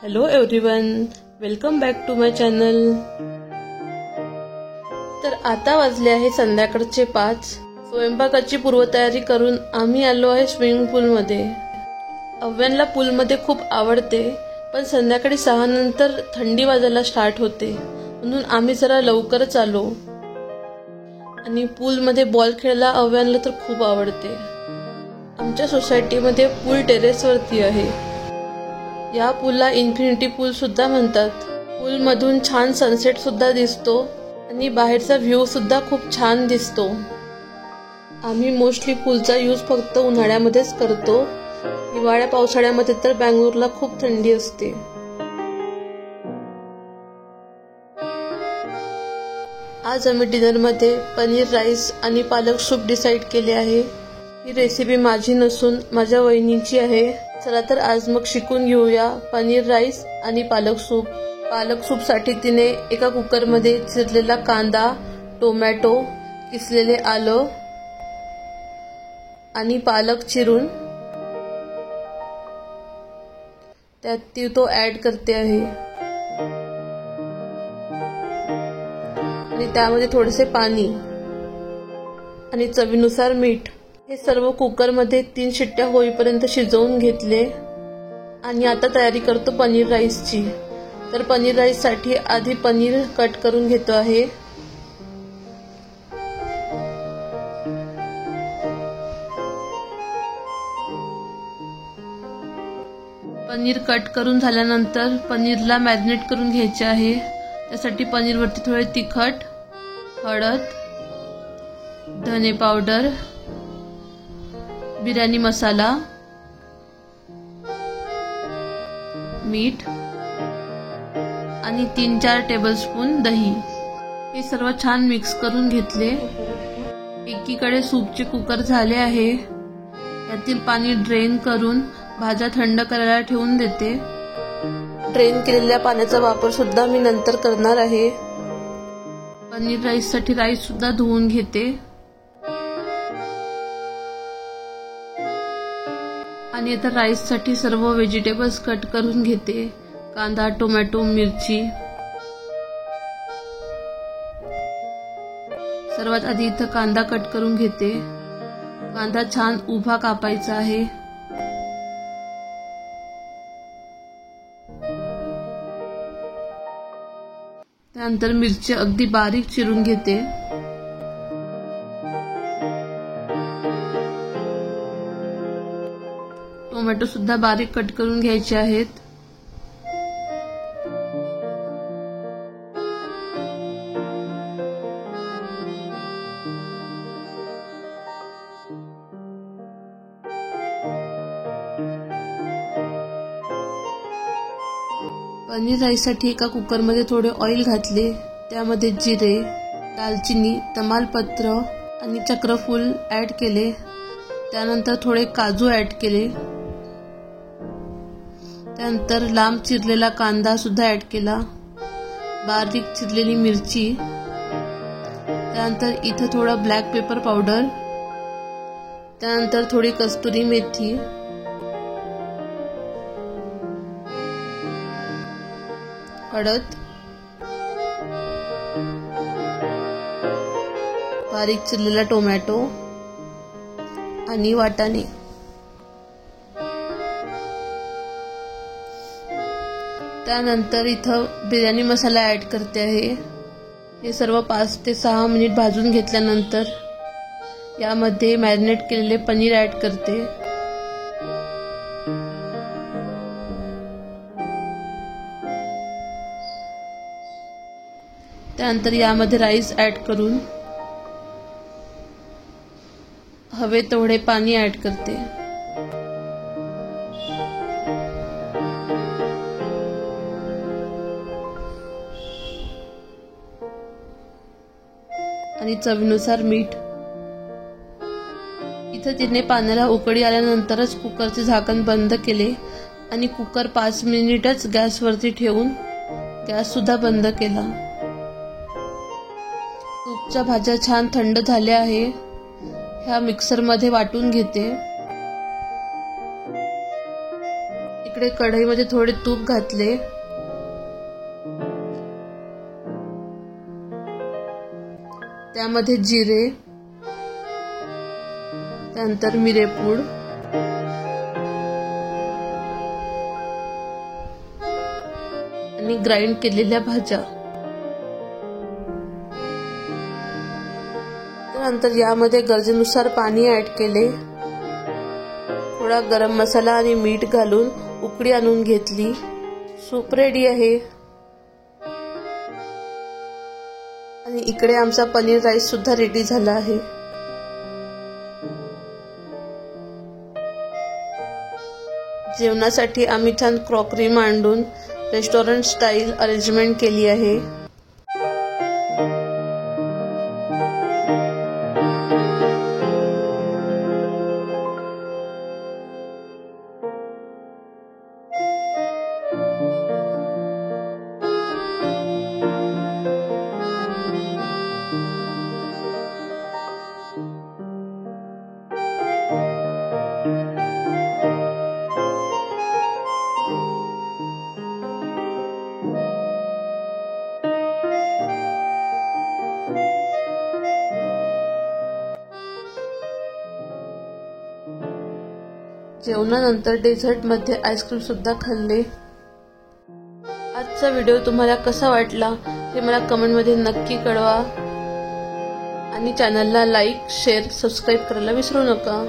Hello everyone, welcome back to my channel. तर आता वाजले आहे संध्याकाळचे 5। स्वयंपाकाची पूर्वतयारी करून आम्ही आलो आहे स्विमिंग पूल मध्ये। अव्यांला पूल मध्ये खूप आवडते, पण संध्याकाळी 6 नंतर थंडी वाजायला स्टार्ट होते, म्हणून आम्ही जरा लवकरच आलो। आणि पूल मध्ये बॉल खेळायला अव्यांला तर खूप आवडते। आमच्या सोसायटीमध्ये पूल टेरेस वरती आहे। या पूलला इन्फिनिटी पूल सुद्धा म्हणतात। पूल मधून छान सनसेट सुद्धा दिसतो आणि बाहेरचा व्ह्यू सुद्धा खूप छान दिसतो। आम्ही मोस्टली पूलचा यूज फक्त उन्हाळ्यामध्येच करतो। हिवाळ्या पावसाळ्यामध्ये तर बेंगळुरूला खूप थंडी असते। आज आम्ही डिनर मध्ये पनीर राईस आणि पालक सूप डिसाइड केले आहे। ही रेसिपी माझी नसून माझ्या वहिनीची आहे। चला तर आज मग शिकून घेऊया पनीर राईस आणि पालक सूप। पालक सूप साठी तिने एका कुकर मध्ये चिरलेला कांदा, टोमॅटो, किसलेले आलं आणि पालक चिरून त्यात ती तो ऍड करते आहे आणि त्यामध्ये थोडेसे पाणी आणि चवीनुसार मीठ। हे सर्व कुकर मध्ये 3 शिट्ट्या होईपर्यंत शिजवून घेतले। आणि आता तयारी करतो पनीर राईसची। तर पनीर राईस साठी आधी पनीर कट करून घेतो आहे। पनीर कट करून झाल्यानंतर पनीरला मॅरिनेट करून घ्यायचे आहे। त्यासाठी पनीरवरती थोडे तिखट, हळद, धने पावडर, बिर्याणी मसाला, मीठ आणि 3-4 टेबलस्पून दही हे सर्व छान मिक्स करून घेतले। एकीकडे सूपचे कुकर झाले आहे। यातील पाणी ड्रेन करून भाज्या थंड करायला ठेवून देते। ड्रेन केलेल्या पाण्याचा वापर सुद्धा मी नंतर करणार आहे। पनीर राईस साठी राईस सुद्धा धुवून घेते आणि आता राईस साठी सर्व व्हेजिटेबल्स कट करून घेते। कांदा, टोमॅटो, मिरची। सर्वात आधी इथं कांदा कट करून घेते। कांदा छान उभा कापायचा आहे। त्यानंतर मिरची अगदी बारीक चिरून घेते। टोमॅटो सुद्धा बारीक कट करून घ्यायचे आहेत। पनीर राईस साठी एका कुकर मध्ये थोडे ऑइल घातले। त्यामध्ये जिरे, दालचिनी, तमालपत्र आणि चक्रफूल ऍड केले। त्यानंतर थोडे काजू ऍड केले। त्यानंतर लांब चिरलेला कांदा सुद्धा ऍड केला, बारीक चिरलेली मिरची। त्यानंतर इथे थोडा ब्लॅक पेपर पावडर, त्यानंतर थोडी कस्तुरी मेथी, हळद, बारीक चिरलेला टोमॅटो आणि वाटाणे। त्यानंतर इथं बिर्याणी मसाला ऍड करते आहे। हे सर्व 5 ते 6 मिनिट भाजून घेतल्यानंतर यामध्ये मॅरिनेट केलेले पनीर ऍड करते। त्यानंतर यामध्ये राईस ऍड करून हवे तेवढे पाणी ऍड करते। आणि चवीनुसार मीठ। इथे तिने पाण्याला उकळी आल्यानंतरच कुकरचे झाकण बंद केले आणि कुकर 5 मिनिटच गॅसवरती ठेवून गॅस सुद्धा बंद केला। सूपच्या भाज्या छान थंड झाल्या आहे। ह्या मिक्सर मध्ये वाटून घेते। इकडे कढईमध्ये थोडे तूप घातले, त्यामध्ये जिरे, त्यानंतर मिरेपूड, आणि ग्राइंड केलेल्या भाज्या. त्यानंतर यामध्ये गरजेनुसार पाणी ऍड केले, थोडा गरम मसाला आणि मीठ घालून उकळी आणून घेतली. सूप रेडी आहे. आणि इकडे आमचा पनीर राईस सुद्धा रेडी झाला आहे. जेवणासाठी आम्ही छान क्रॉकरी मांडून रेस्टॉरंट स्टाईल अरेंजमेंट केली आहे. जेवणानंतर डेझर्टमध्ये आईस्क्रीम सुद्धा खाल्ले. आजचा व्हिडिओ तुम्हाला कसा वाटला हे मला कमेंटमध्ये नक्की कळवा. आणि चॅनलला लाईक, शेअर, सबस्क्राईब करायला विसरू नका.